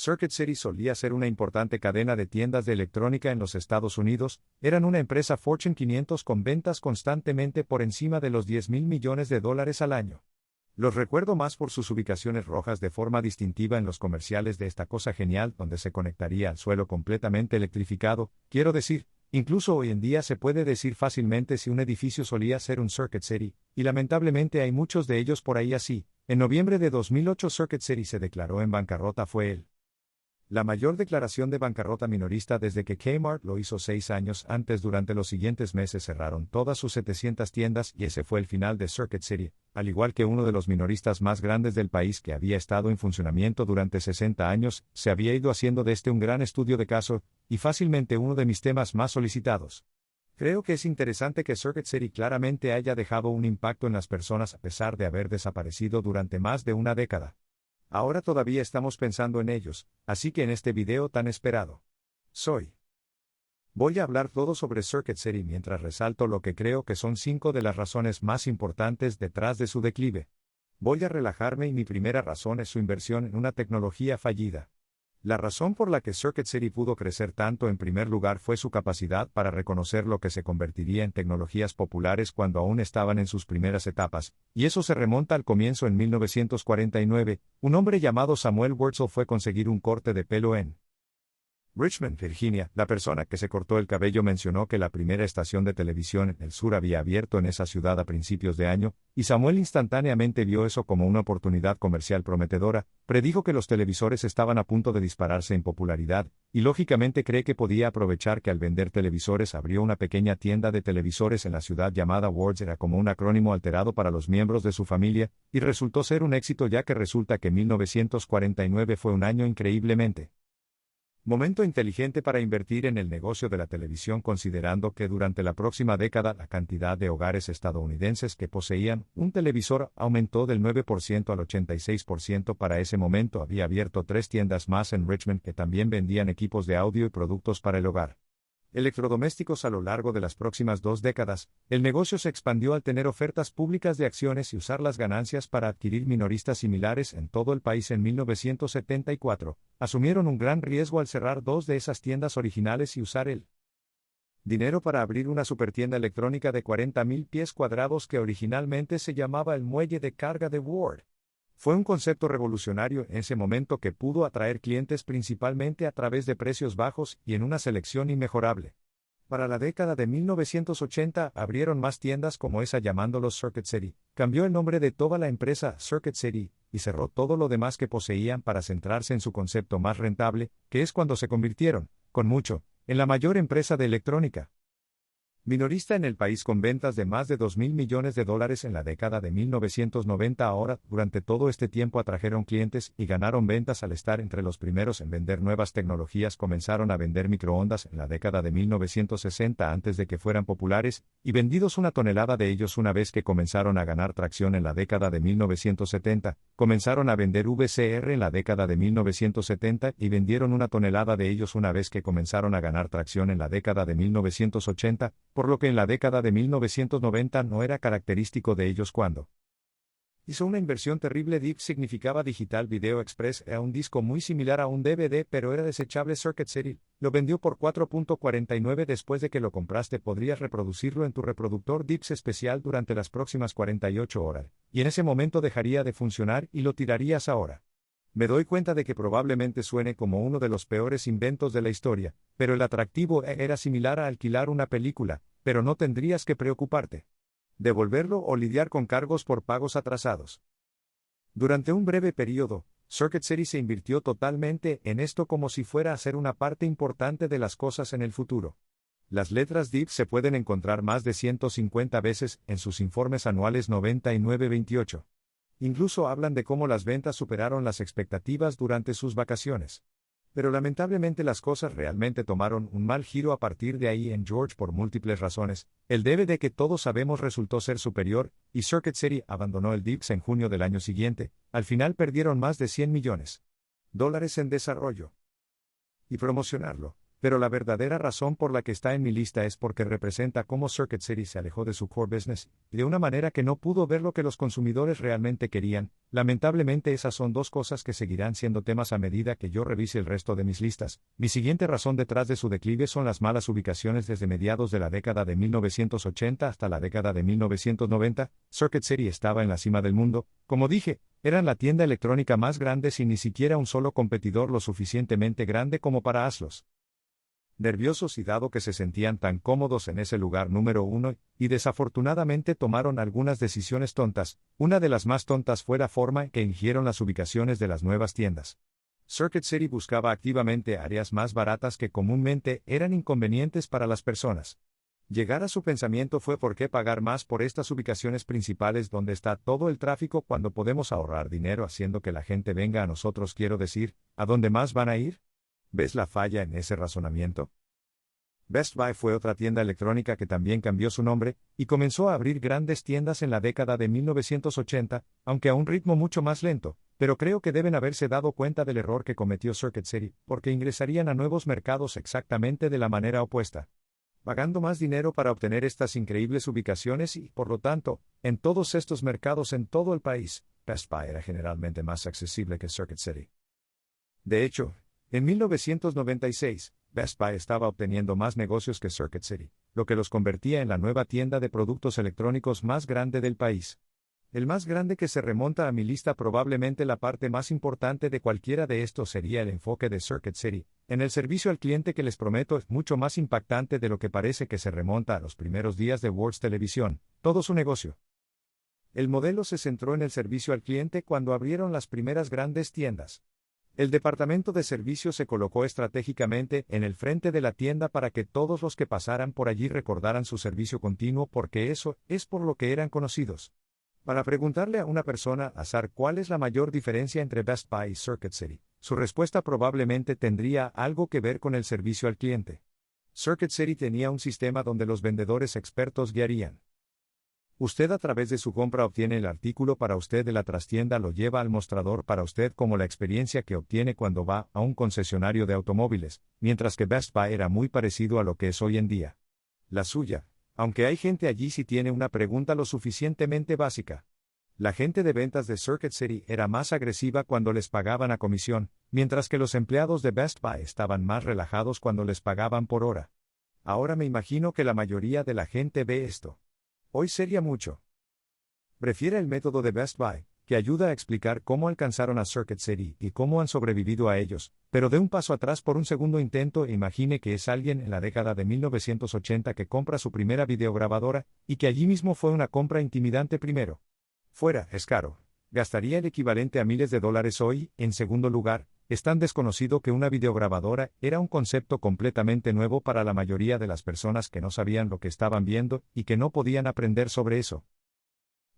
Circuit City solía ser una importante cadena de tiendas de electrónica en los Estados Unidos, eran una empresa Fortune 500 con ventas constantemente por encima de los $10,000 millones al año. Los recuerdo más por sus ubicaciones rojas de forma distintiva en los comerciales de esta cosa genial donde se conectaría al suelo completamente electrificado, quiero decir, incluso hoy en día se puede decir fácilmente si un edificio solía ser un Circuit City, y lamentablemente hay muchos de ellos por ahí así. En noviembre de 2008 Circuit City se declaró en bancarrota. Fue la mayor declaración de bancarrota minorista desde que Kmart lo hizo 6 años antes. Durante los siguientes meses cerraron todas sus 700 tiendas y ese fue el final de Circuit City, al igual que uno de los minoristas más grandes del país que había estado en funcionamiento durante 60 años, se había ido haciendo de este un gran estudio de caso, y fácilmente uno de mis temas más solicitados. Creo que es interesante que Circuit City claramente haya dejado un impacto en las personas a pesar de haber desaparecido durante más de una década. Ahora todavía estamos pensando en ellos, así que en este video tan esperado. Voy a hablar todo sobre Circuit City mientras resalto lo que creo que son 5 de las razones más importantes detrás de su declive. Voy a relajarme y mi primera razón es su inversión en una tecnología fallida. La razón por la que Circuit City pudo crecer tanto en primer lugar fue su capacidad para reconocer lo que se convertiría en tecnologías populares cuando aún estaban en sus primeras etapas, y eso se remonta al comienzo. En 1949, un hombre llamado Samuel Wurzel fue conseguir un corte de pelo en Richmond, Virginia. La persona que se cortó el cabello mencionó que la primera estación de televisión en el sur había abierto en esa ciudad a principios de año, y Samuel instantáneamente vio eso como una oportunidad comercial prometedora. Predijo que los televisores estaban a punto de dispararse en popularidad, y lógicamente cree que podía aprovechar que al vender televisores abrió una pequeña tienda de televisores en la ciudad llamada Wards. Era como un acrónimo alterado para los miembros de su familia, y resultó ser un éxito ya que resulta que 1949 fue un año increíblemente momento inteligente para invertir en el negocio de la televisión, considerando que durante la próxima década la cantidad de hogares estadounidenses que poseían un televisor aumentó del 9% al 86%. Para ese momento había abierto 3 tiendas más en Richmond que también vendían equipos de audio y productos para el hogar. Electrodomésticos. A lo largo de las próximas 2 décadas, el negocio se expandió al tener ofertas públicas de acciones y usar las ganancias para adquirir minoristas similares en todo el país. En 1974, asumieron un gran riesgo al cerrar 2 de esas tiendas originales y usar el dinero para abrir una supertienda electrónica de 40,000 pies cuadrados que originalmente se llamaba el muelle de carga de Ward. Fue un concepto revolucionario en ese momento que pudo atraer clientes principalmente a través de precios bajos y en una selección inmejorable. Para la década de 1980 abrieron más tiendas como esa llamándolos Circuit City, cambió el nombre de toda la empresa Circuit City, y cerró todo lo demás que poseían para centrarse en su concepto más rentable, que es cuando se convirtieron, con mucho, en la mayor empresa de electrónica minorista en el país con ventas de más de $2,000 millones en la década de 1990. Ahora, durante todo este tiempo atrajeron clientes y ganaron ventas al estar entre los primeros en vender nuevas tecnologías. Comenzaron a vender microondas en la década de 1960 antes de que fueran populares, y vendidos 1 tonelada de ellos una vez que comenzaron a ganar tracción en la década de 1970. Comenzaron a vender VCR en la década de 1970 y vendieron 1 tonelada de ellos una vez que comenzaron a ganar tracción en la década de 1980. Por lo que en la década de 1990 no era característico de ellos. Cuando hizo una inversión terrible, DIP significaba Digital Video Express, era un disco muy similar a un DVD pero era desechable. Circuit City lo vendió por $4.49. Después de que lo compraste podrías reproducirlo en tu reproductor DIPS especial durante las próximas 48 horas, y en ese momento dejaría de funcionar y lo tirarías ahora. Me doy cuenta de que probablemente suene como uno de los peores inventos de la historia, pero el atractivo era similar a alquilar una película, pero no tendrías que preocuparte devolverlo o lidiar con cargos por pagos atrasados. Durante un breve periodo, Circuit City se invirtió totalmente en esto como si fuera a ser una parte importante de las cosas en el futuro. Las letras DIP se pueden encontrar más de 150 veces en sus informes anuales 99-28. Incluso hablan de cómo las ventas superaron las expectativas durante sus vacaciones. Pero lamentablemente las cosas realmente tomaron un mal giro a partir de ahí en George por múltiples razones. El DVD que todos sabemos resultó ser superior, y Circuit City abandonó el DIPS en junio del año siguiente. Al final perdieron más de $100 millones en desarrollo y promocionarlo. Pero la verdadera razón por la que está en mi lista es porque representa cómo Circuit City se alejó de su core business, y de una manera que no pudo ver lo que los consumidores realmente querían. Lamentablemente esas son dos cosas que seguirán siendo temas a medida que yo revise el resto de mis listas. Mi siguiente razón detrás de su declive son las malas ubicaciones desde mediados de la década de 1980 hasta la década de 1990. Circuit City estaba en la cima del mundo. Como dije, eran la tienda electrónica más grande sin ni siquiera un solo competidor lo suficientemente grande como para hazlos. Nerviosos y dado que se sentían tan cómodos en ese lugar número uno, y desafortunadamente tomaron algunas decisiones tontas. Una de las más tontas fue la forma en que eligieron las ubicaciones de las nuevas tiendas. Circuit City buscaba activamente áreas más baratas que comúnmente eran inconvenientes para las personas. Llegar a su pensamiento fue ¿por qué pagar más por estas ubicaciones principales donde está todo el tráfico cuando podemos ahorrar dinero haciendo que la gente venga a nosotros? Quiero decir, ¿a dónde más van a ir? ¿Ves la falla en ese razonamiento? Best Buy fue otra tienda electrónica que también cambió su nombre, y comenzó a abrir grandes tiendas en la década de 1980, aunque a un ritmo mucho más lento, pero creo que deben haberse dado cuenta del error que cometió Circuit City, porque ingresarían a nuevos mercados exactamente de la manera opuesta, pagando más dinero para obtener estas increíbles ubicaciones y, por lo tanto, en todos estos mercados en todo el país, Best Buy era generalmente más accesible que Circuit City. De hecho, en 1996, Best Buy estaba obteniendo más negocios que Circuit City, lo que los convertía en la nueva tienda de productos electrónicos más grande del país. El más grande que se remonta a mi lista, probablemente la parte más importante de cualquiera de estos, sería el enfoque de Circuit City en el servicio al cliente, que les prometo es mucho más impactante de lo que parece, que se remonta a los primeros días de Words Televisión, todo su negocio. El modelo se centró en el servicio al cliente cuando abrieron las primeras grandes tiendas. El departamento de servicio se colocó estratégicamente en el frente de la tienda para que todos los que pasaran por allí recordaran su servicio continuo, porque eso es por lo que eran conocidos. Para preguntarle a una persona al azar cuál es la mayor diferencia entre Best Buy y Circuit City, su respuesta probablemente tendría algo que ver con el servicio al cliente. Circuit City tenía un sistema donde los vendedores expertos guiarían. Usted a través de su compra obtiene el artículo para usted de la trastienda, lo lleva al mostrador para usted, como la experiencia que obtiene cuando va a un concesionario de automóviles, mientras que Best Buy era muy parecido a lo que es hoy en día. La suya, aunque hay gente allí si tiene una pregunta lo suficientemente básica. La gente de ventas de Circuit City era más agresiva cuando les pagaban a comisión, mientras que los empleados de Best Buy estaban más relajados cuando les pagaban por hora. Ahora me imagino que la mayoría de la gente ve esto. Hoy sería mucho. Prefiere el método de Best Buy, que ayuda a explicar cómo alcanzaron a Circuit City y cómo han sobrevivido a ellos, pero dé un paso atrás por un segundo intento e imagine que es alguien en la década de 1980 que compra su primera videograbadora, y que allí mismo fue una compra intimidante primero. Fuera, es caro. Gastaría el equivalente a miles de dólares hoy. En segundo lugar, es tan desconocido que una videograbadora era un concepto completamente nuevo para la mayoría de las personas que no sabían lo que estaban viendo y que no podían aprender sobre eso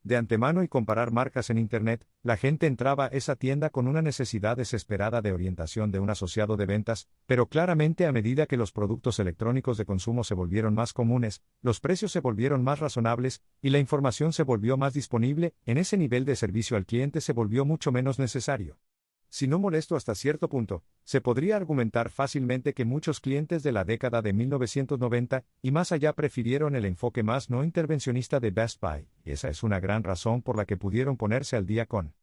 de antemano y comparar marcas en Internet. La gente entraba a esa tienda con una necesidad desesperada de orientación de un asociado de ventas, pero claramente a medida que los productos electrónicos de consumo se volvieron más comunes, los precios se volvieron más razonables, y la información se volvió más disponible, en ese nivel de servicio al cliente se volvió mucho menos necesario. Si no molesto hasta cierto punto, se podría argumentar fácilmente que muchos clientes de la década de 1990 y más allá prefirieron el enfoque más no intervencionista de Best Buy, y esa es una gran razón por la que pudieron ponerse al día con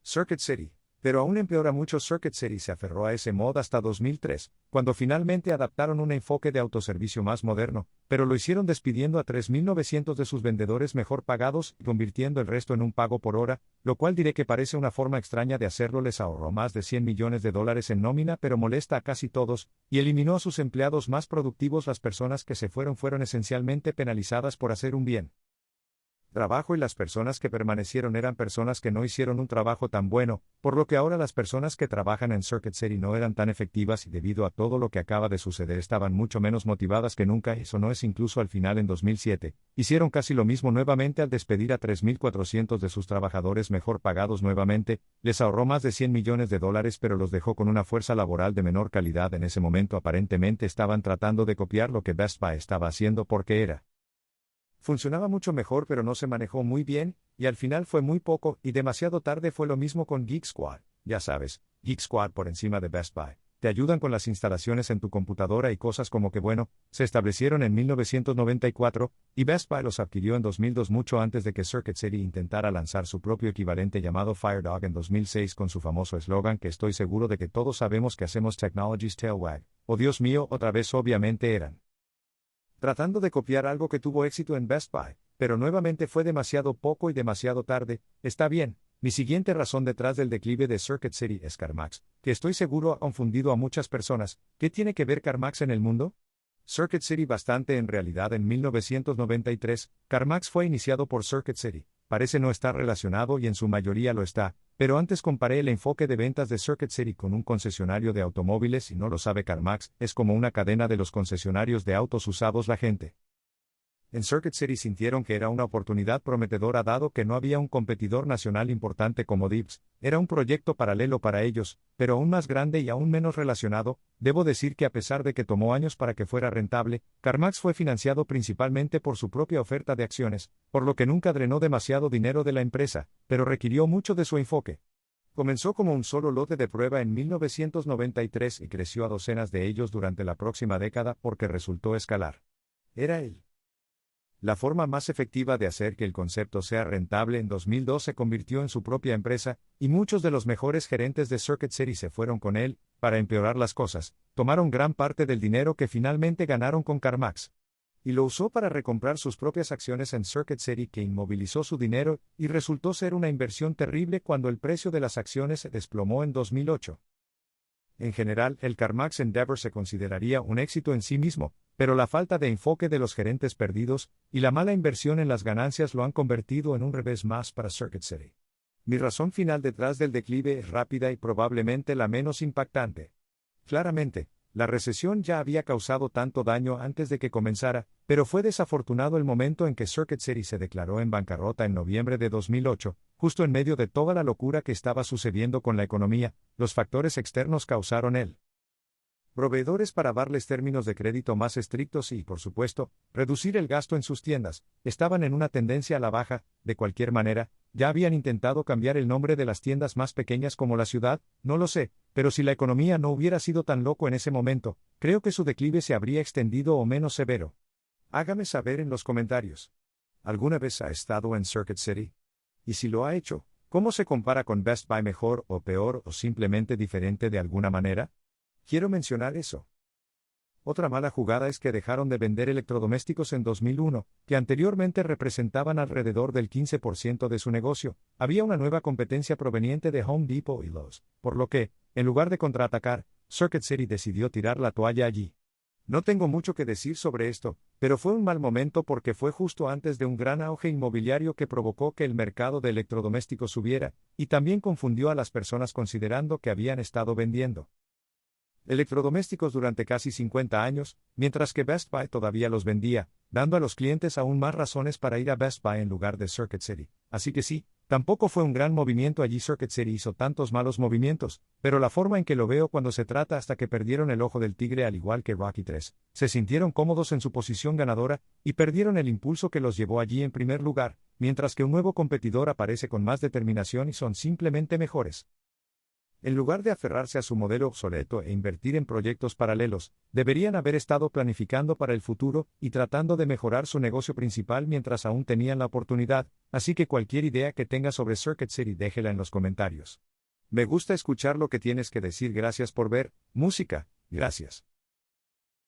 Circuit City. Pero aún empeora mucho, Circuit City se aferró a ese mod hasta 2003, cuando finalmente adaptaron un enfoque de autoservicio más moderno, pero lo hicieron despidiendo a 3.900 de sus vendedores mejor pagados y convirtiendo el resto en un pago por hora, lo cual diré que parece una forma extraña de hacerlo. Les ahorró más de $100 millones en nómina, pero molesta a casi todos, y eliminó a sus empleados más productivos. Las personas que se fueron esencialmente penalizadas por hacer un bien trabajo, y las personas que permanecieron eran personas que no hicieron un trabajo tan bueno, por lo que ahora las personas que trabajan en Circuit City no eran tan efectivas y debido a todo lo que acaba de suceder estaban mucho menos motivadas que nunca. Eso no es incluso al final. En 2007, hicieron casi lo mismo nuevamente al despedir a 3.400 de sus trabajadores mejor pagados nuevamente. Les ahorró más de $100 millones, pero los dejó con una fuerza laboral de menor calidad. En ese momento aparentemente estaban tratando de copiar lo que Best Buy estaba haciendo porque funcionaba mucho mejor, pero no se manejó muy bien, y al final fue muy poco y demasiado tarde. Fue lo mismo con Geek Squad, ya sabes, Geek Squad por encima de Best Buy, te ayudan con las instalaciones en tu computadora y cosas como que bueno, se establecieron en 1994, y Best Buy los adquirió en 2002 mucho antes de que Circuit City intentara lanzar su propio equivalente llamado FireDog en 2006 con su famoso eslogan que estoy seguro de que todos sabemos que hacemos Technology's Tail Wag. Oh Dios mío, otra vez obviamente eran tratando de copiar algo que tuvo éxito en Best Buy, pero nuevamente fue demasiado poco y demasiado tarde. Está bien. Mi siguiente razón detrás del declive de Circuit City es CarMax, que estoy seguro ha confundido a muchas personas. ¿Qué tiene que ver CarMax en el mundo? Circuit City bastante en realidad en 1993, CarMax fue iniciado por Circuit City. Parece no estar relacionado y en su mayoría lo está, pero antes comparé el enfoque de ventas de Circuit City con un concesionario de automóviles y no lo sabe CarMax, es como una cadena de los concesionarios de autos usados la gente. En Circuit City sintieron que era una oportunidad prometedora dado que no había un competidor nacional importante como Dibbs, era un proyecto paralelo para ellos, pero aún más grande y aún menos relacionado. Debo decir que a pesar de que tomó años para que fuera rentable, CarMax fue financiado principalmente por su propia oferta de acciones, por lo que nunca drenó demasiado dinero de la empresa, pero requirió mucho de su enfoque. Comenzó como un solo lote de prueba en 1993 y creció a docenas de ellos durante la próxima década porque resultó escalar. Era la forma más efectiva de hacer que el concepto sea rentable. En 2002 se convirtió en su propia empresa, y muchos de los mejores gerentes de Circuit City se fueron con él. Para empeorar las cosas, tomaron gran parte del dinero que finalmente ganaron con CarMax y lo usó para recomprar sus propias acciones en Circuit City, que inmovilizó su dinero, y resultó ser una inversión terrible cuando el precio de las acciones se desplomó en 2008. En general, el CarMax Endeavor se consideraría un éxito en sí mismo, pero la falta de enfoque de los gerentes perdidos y la mala inversión en las ganancias lo han convertido en un revés más para Circuit City. Mi razón final detrás del declive es rápida y probablemente la menos impactante. Claramente, la recesión ya había causado tanto daño antes de que comenzara, pero fue desafortunado el momento en que Circuit City se declaró en bancarrota en noviembre de 2008, justo en medio de toda la locura que estaba sucediendo con la economía. Los factores externos causaron el proveedores para darles términos de crédito más estrictos y, por supuesto, reducir el gasto en sus tiendas, estaban en una tendencia a la baja. De cualquier manera, ya habían intentado cambiar el nombre de las tiendas más pequeñas como la ciudad, no lo sé, pero si la economía no hubiera sido tan loco en ese momento, creo que su declive se habría extendido o menos severo. Hágame saber en los comentarios. ¿Alguna vez ha estado en Circuit City? Y si lo ha hecho, ¿cómo se compara con Best Buy? ¿Mejor o peor o simplemente diferente de alguna manera? Quiero mencionar eso. Otra mala jugada es que dejaron de vender electrodomésticos en 2001, que anteriormente representaban alrededor del 15% de su negocio. Había una nueva competencia proveniente de Home Depot y Lowe's, por lo que, en lugar de contraatacar, Circuit City decidió tirar la toalla allí. No tengo mucho que decir sobre esto, pero fue un mal momento porque fue justo antes de un gran auge inmobiliario que provocó que el mercado de electrodomésticos subiera, y también confundió a las personas considerando que habían estado vendiendo electrodomésticos durante casi 50 años, mientras que Best Buy todavía los vendía, dando a los clientes aún más razones para ir a Best Buy en lugar de Circuit City. Así que sí, tampoco fue un gran movimiento allí. Circuit City hizo tantos malos movimientos, pero la forma en que lo veo cuando se trata hasta que perdieron el ojo del tigre al igual que Rocky 3, se sintieron cómodos en su posición ganadora, y perdieron el impulso que los llevó allí en primer lugar, mientras que un nuevo competidor aparece con más determinación y son simplemente mejores. En lugar de aferrarse a su modelo obsoleto e invertir en proyectos paralelos, deberían haber estado planificando para el futuro y tratando de mejorar su negocio principal mientras aún tenían la oportunidad. Así que cualquier idea que tenga sobre Circuit City déjela en los comentarios. Me gusta escuchar lo que tienes que decir. Gracias por ver. Música. Gracias.